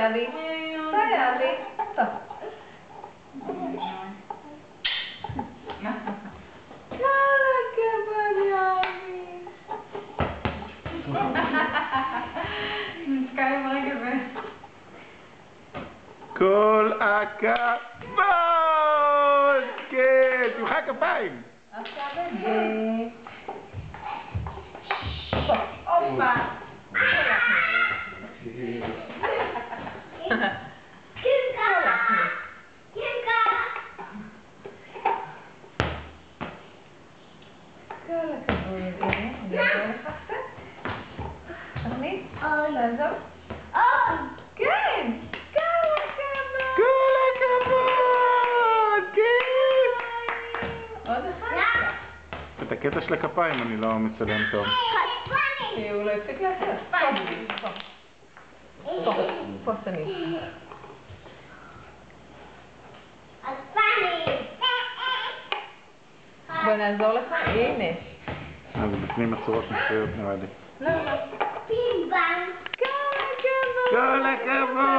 יבי. פה יבי. טוב. כל הכבוד יבי. נזכר עם הרגע ו... כל הכבוד! כן, תמחא כפיים! עכשיו בזה. הופה. כל הכבוד, הנה, אני אעזור לך קצת. תכניס, לעזור. כן, כל הכבוד. כל הכבוד! כן! עוד אחד. את הקטע של הכפיים אני לא מצלם טוב. כי הוא לא הפסיק לעשות. פה שמים. בוא נעזור לך, הנה. זה בפנים הצורות מפריעות נראה לי. לא. כל הכבוד. כל הכבוד!